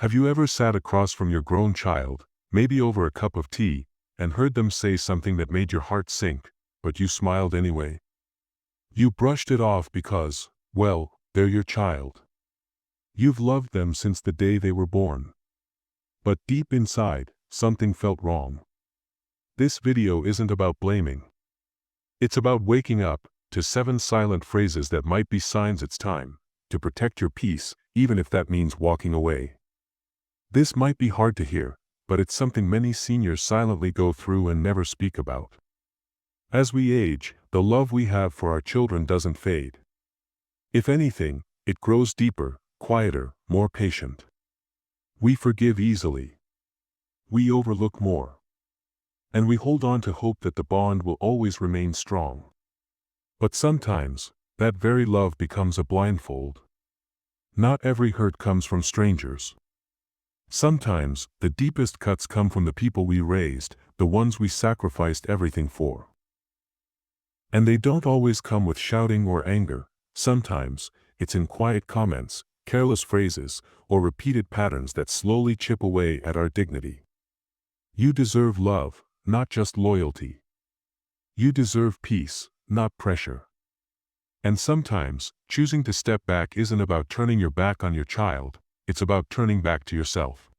Have you ever sat across from your grown child, maybe over a cup of tea, and heard them say something that made your heart sink, but you smiled anyway? You brushed it off because, well, they're your child. You've loved them since the day they were born. But deep inside, something felt wrong. This video isn't about blaming. It's about waking up to 7 silent phrases that might be signs it's time to protect your peace, even if that means walking away. This might be hard to hear, but it's something many seniors silently go through and never speak about. As we age, the love we have for our children doesn't fade. If anything, it grows deeper, quieter, more patient. We forgive easily. We overlook more. And we hold on to hope that the bond will always remain strong. But sometimes, that very love becomes a blindfold. Not every hurt comes from strangers. Sometimes, the deepest cuts come from the people we raised, the ones we sacrificed everything for. And they don't always come with shouting or anger. Sometimes, it's in quiet comments, careless phrases, or repeated patterns that slowly chip away at our dignity. You deserve love, not just loyalty. You deserve peace, not pressure. And sometimes, choosing to step back isn't about turning your back on your child, it's about turning back to yourself.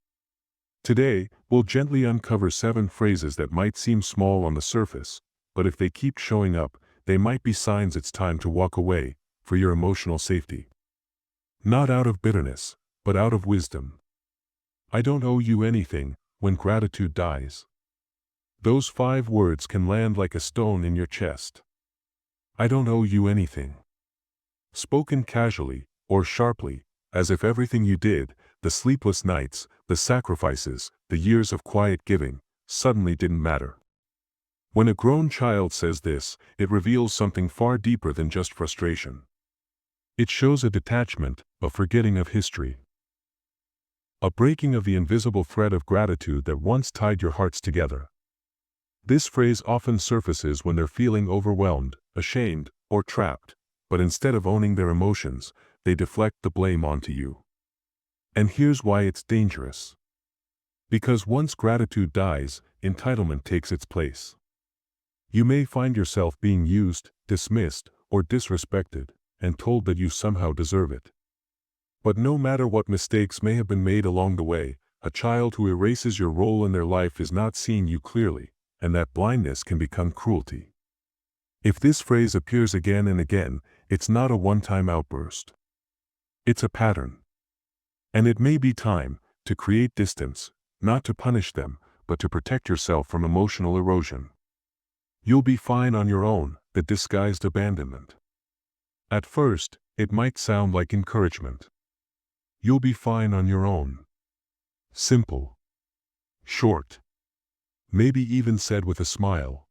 Today, we'll gently uncover 7 phrases that might seem small on the surface, but if they keep showing up, they might be signs it's time to walk away, for your emotional safety. Not out of bitterness, but out of wisdom. I don't owe you anything when gratitude dies. Those 5 words can land like a stone in your chest. I don't owe you anything. Spoken casually, or sharply, as if everything you did, the sleepless nights, the sacrifices, the years of quiet giving, suddenly didn't matter. When a grown child says this, it reveals something far deeper than just frustration. It shows a detachment, a forgetting of history. A breaking of the invisible thread of gratitude that once tied your hearts together. This phrase often surfaces when they're feeling overwhelmed, ashamed, or trapped, but instead of owning their emotions, they deflect the blame onto you. And here's why it's dangerous. Because once gratitude dies, entitlement takes its place. You may find yourself being used, dismissed, or disrespected, and told that you somehow deserve it. But no matter what mistakes may have been made along the way, a child who erases your role in their life is not seeing you clearly, and that blindness can become cruelty. If this phrase appears again and again, it's not a one-time outburst. It's a pattern. And it may be time to create distance, not to punish them, but to protect yourself from emotional erosion. You'll be fine on your own, the disguised abandonment. At first, it might sound like encouragement. You'll be fine on your own. Simple. Short. Maybe even said with a smile.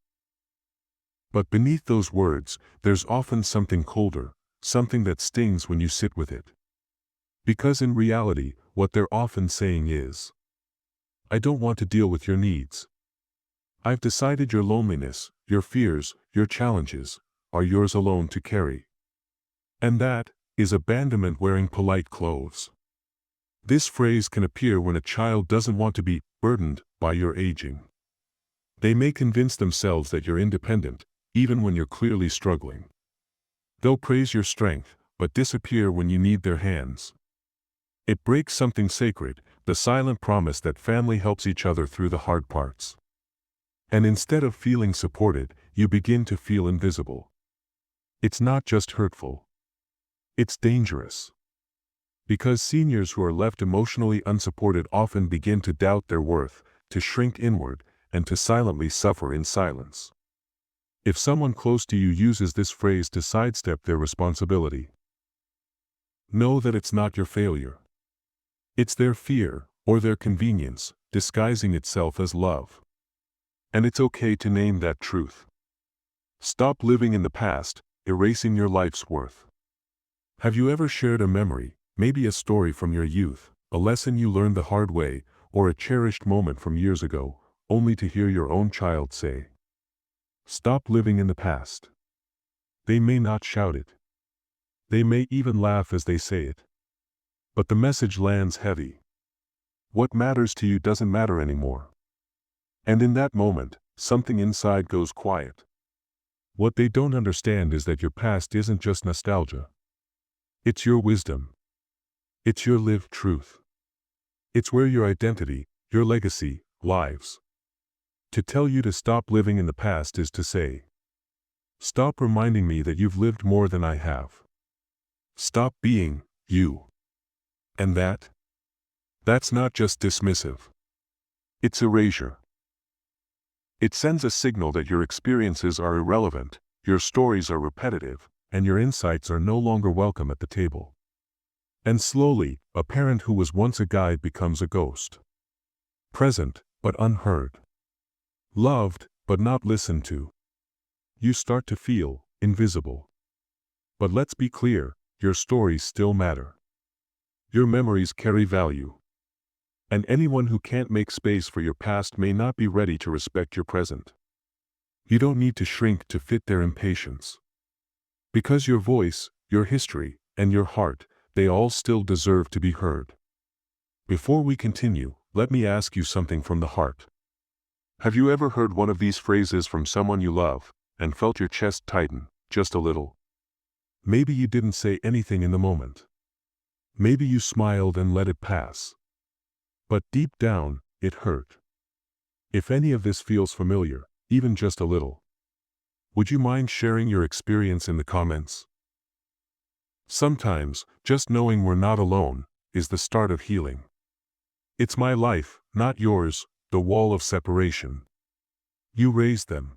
But beneath those words, there's often something colder, something that stings when you sit with it. Because in reality, what they're often saying is, I don't want to deal with your needs. I've decided your loneliness, your fears, your challenges, are yours alone to carry. And that is abandonment wearing polite clothes. This phrase can appear when a child doesn't want to be burdened by your aging. They may convince themselves that you're independent, even when you're clearly struggling. They'll praise your strength, but disappear when you need their hands. It breaks something sacred, the silent promise that family helps each other through the hard parts. And instead of feeling supported, you begin to feel invisible. It's not just hurtful. It's dangerous. Because seniors who are left emotionally unsupported often begin to doubt their worth, to shrink inward, and to silently suffer in silence. If someone close to you uses this phrase to sidestep their responsibility, know that it's not your failure. It's their fear, or their convenience, disguising itself as love. And it's okay to name that truth. Stop living in the past, erasing your life's worth. Have you ever shared a memory, maybe a story from your youth, a lesson you learned the hard way, or a cherished moment from years ago, only to hear your own child say, stop living in the past? They may not shout it. They may even laugh as they say it. But the message lands heavy. What matters to you doesn't matter anymore. And in that moment, something inside goes quiet. What they don't understand is that your past isn't just nostalgia. It's your wisdom. It's your lived truth. It's where your identity, your legacy, lives. To tell you to stop living in the past is to say, stop reminding me that you've lived more than I have. Stop being you. And that's not just dismissive. It's erasure. It sends a signal that your experiences are irrelevant, your stories are repetitive, and your insights are no longer welcome at the table. And slowly, a parent who was once a guide becomes a ghost. Present, but unheard. Loved, but not listened to. You start to feel invisible. But let's be clear, your stories still matter. Your memories carry value. And anyone who can't make space for your past may not be ready to respect your present. You don't need to shrink to fit their impatience. Because your voice, your history, and your heart, they all still deserve to be heard. Before we continue, let me ask you something from the heart. Have you ever heard one of these phrases from someone you love, and felt your chest tighten, just a little? Maybe you didn't say anything in the moment. Maybe you smiled and let it pass. But deep down, it hurt. If any of this feels familiar, even just a little, would you mind sharing your experience in the comments? Sometimes, just knowing we're not alone, is the start of healing. It's my life, not yours, the wall of separation. You raised them.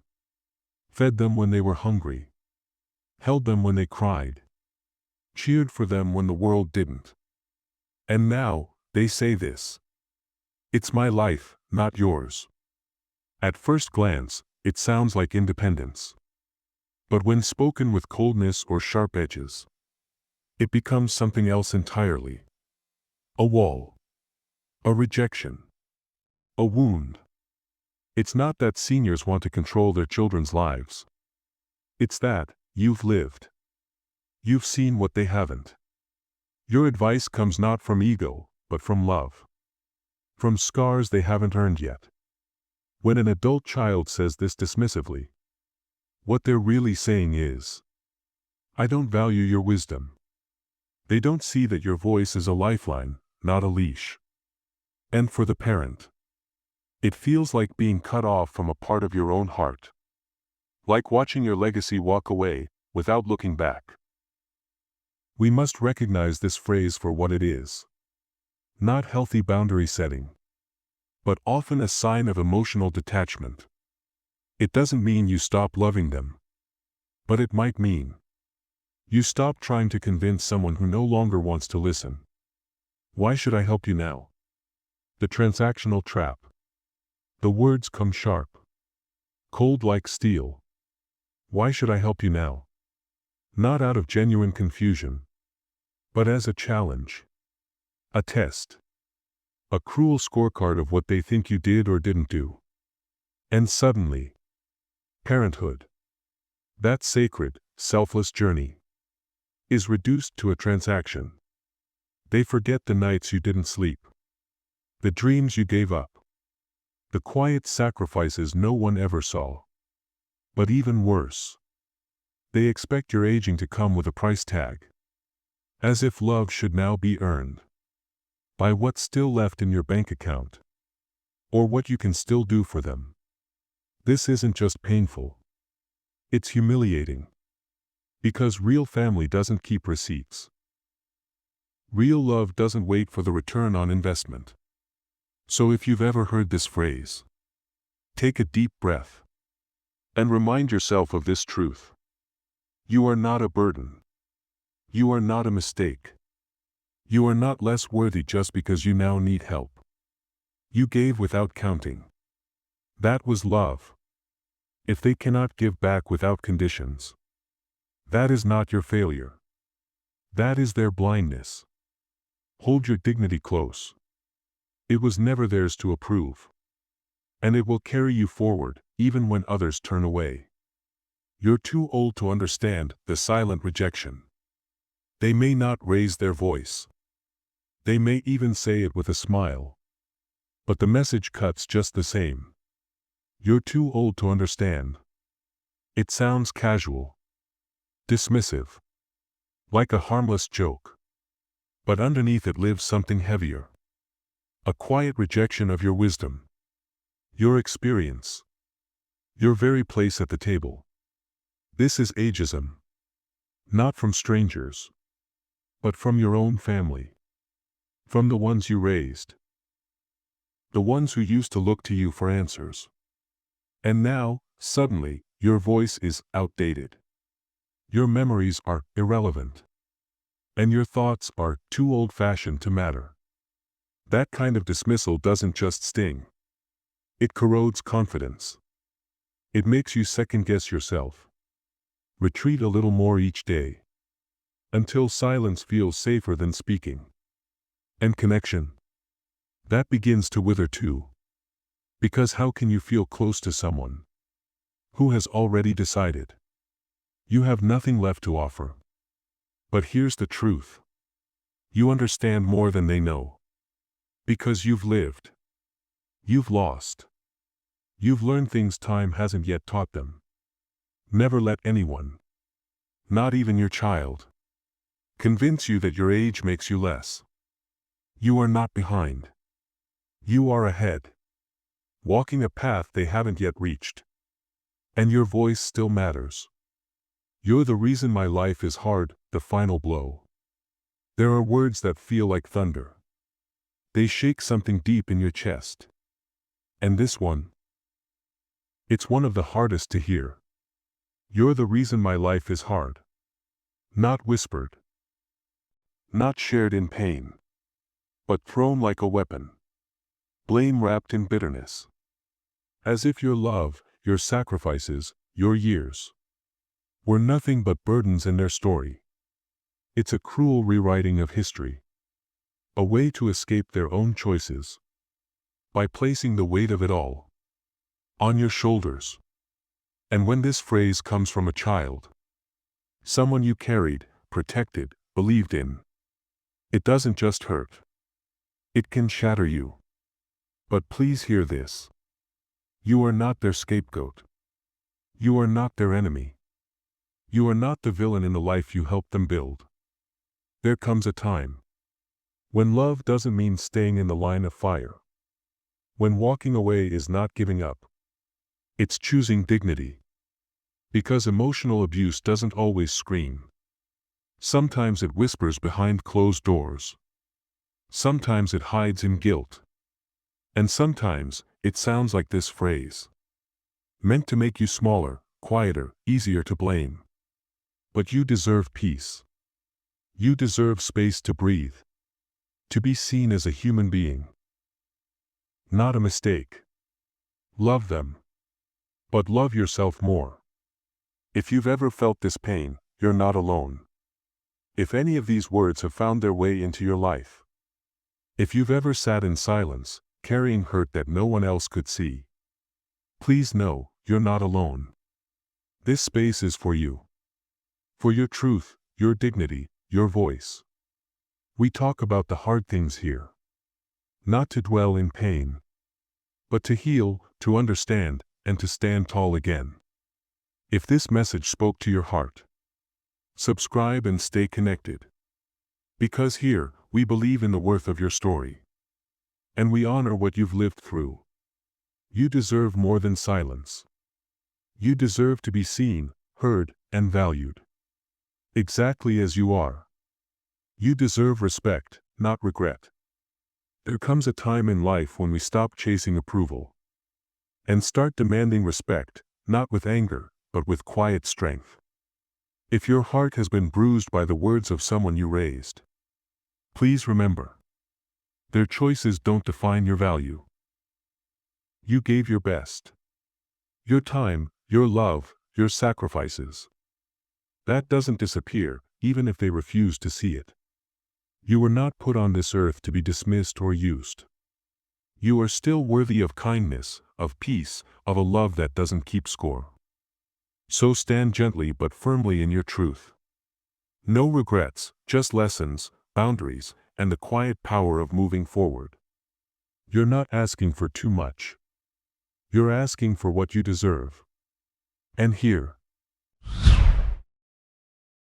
Fed them when they were hungry. Held them when they cried. Cheered for them when the world didn't. And now, they say this. It's my life, not yours. At first glance, it sounds like independence. But when spoken with coldness or sharp edges, it becomes something else entirely. A wall. A rejection. A wound. It's not that seniors want to control their children's lives. It's that you've lived. You've seen what they haven't. Your advice comes not from ego, but from love. From scars they haven't earned yet. When an adult child says this dismissively, what they're really saying is, I don't value your wisdom. They don't see that your voice is a lifeline, not a leash. And for the parent, it feels like being cut off from a part of your own heart. Like watching your legacy walk away, without looking back. We must recognize this phrase for what it is. Not healthy boundary setting, but often a sign of emotional detachment. It doesn't mean you stop loving them, but it might mean you stop trying to convince someone who no longer wants to listen. Why should I help you now? The transactional trap. The words come sharp, cold like steel. Why should I help you now? Not out of genuine confusion, but as a challenge. A test. A cruel scorecard of what they think you did or didn't do. And suddenly, parenthood, that sacred, selfless journey, is reduced to a transaction. They forget the nights you didn't sleep, the dreams you gave up, the quiet sacrifices no one ever saw. But even worse, they expect your aging to come with a price tag. As if love should now be earned by what's still left in your bank account, or what you can still do for them. This isn't just painful. It's humiliating. Because real family doesn't keep receipts. Real love doesn't wait for the return on investment. So if you've ever heard this phrase, take a deep breath and remind yourself of this truth. You are not a burden. You are not a mistake. You are not less worthy just because you now need help. You gave without counting. That was love. If they cannot give back without conditions, that is not your failure. That is their blindness. Hold your dignity close. It was never theirs to approve. And it will carry you forward, even when others turn away. You're too old to understand the silent rejection. They may not raise their voice. They may even say it with a smile, But the message cuts just the same. You're too old to understand. It sounds casual, dismissive, like a harmless joke. But underneath it lives something heavier. A quiet rejection of your wisdom, your experience, your very place at the table. This is ageism. Not from strangers, but from your own family. From the ones you raised. The ones who used to look to you for answers. And now, suddenly, your voice is outdated. Your memories are irrelevant. And your thoughts are too old-fashioned to matter. That kind of dismissal doesn't just sting. It corrodes confidence. It makes you second-guess yourself. Retreat a little more each day. Until silence feels safer than speaking. And connection. That begins to wither too. Because how can you feel close to someone who has already decided? You have nothing left to offer. But here's the truth. You understand more than they know. Because you've lived. You've lost. You've learned things time hasn't yet taught them. Never let anyone, not even your child, convince you that your age makes you less. You are not behind. You are ahead. Walking a path they haven't yet reached. And your voice still matters. You're the reason my life is hard, the final blow. There are words that feel like thunder. They shake something deep in your chest. And this one? It's one of the hardest to hear. You're the reason my life is hard. Not whispered. Not shared in pain. But thrown like a weapon. Blame wrapped in bitterness. As if your love, your sacrifices, your years were nothing but burdens in their story. It's a cruel rewriting of history. A way to escape their own choices. By placing the weight of it all on your shoulders. And when this phrase comes from a child, someone you carried, protected, believed in, it doesn't just hurt. It can shatter you. But please hear this. You are not their scapegoat. You are not their enemy. You are not the villain in the life you helped them build. There comes a time when love doesn't mean staying in the line of fire. When walking away is not giving up. It's choosing dignity. Because emotional abuse doesn't always scream. Sometimes it whispers behind closed doors. Sometimes it hides in guilt. And sometimes, it sounds like this phrase. Meant to make you smaller, quieter, easier to blame. But you deserve peace. You deserve space to breathe. To be seen as a human being. Not a mistake. Love them. But love yourself more. If you've ever felt this pain, you're not alone. If any of these words have found their way into your life. If you've ever sat in silence, carrying hurt that no one else could see. Please know, you're not alone. This space is for you. For your truth, your dignity, your voice. We talk about the hard things here. Not to dwell in pain. But to heal, to understand, and to stand tall again. If this message spoke to your heart, subscribe and stay connected. Because here, we believe in the worth of your story. And we honor what you've lived through. You deserve more than silence. You deserve to be seen, heard, and valued. Exactly as you are. You deserve respect, not regret. There comes a time in life when we stop chasing approval. And start demanding respect, not with anger, but with quiet strength. If your heart has been bruised by the words of someone you raised, please remember. Their choices don't define your value. You gave your best. Your time, your love, your sacrifices. That doesn't disappear, even if they refuse to see it. You were not put on this earth to be dismissed or used. You are still worthy of kindness, of peace, of a love that doesn't keep score. So stand gently but firmly in your truth. No regrets, just lessons, boundaries, and the quiet power of moving forward. You're not asking for too much. You're asking for what you deserve. And here,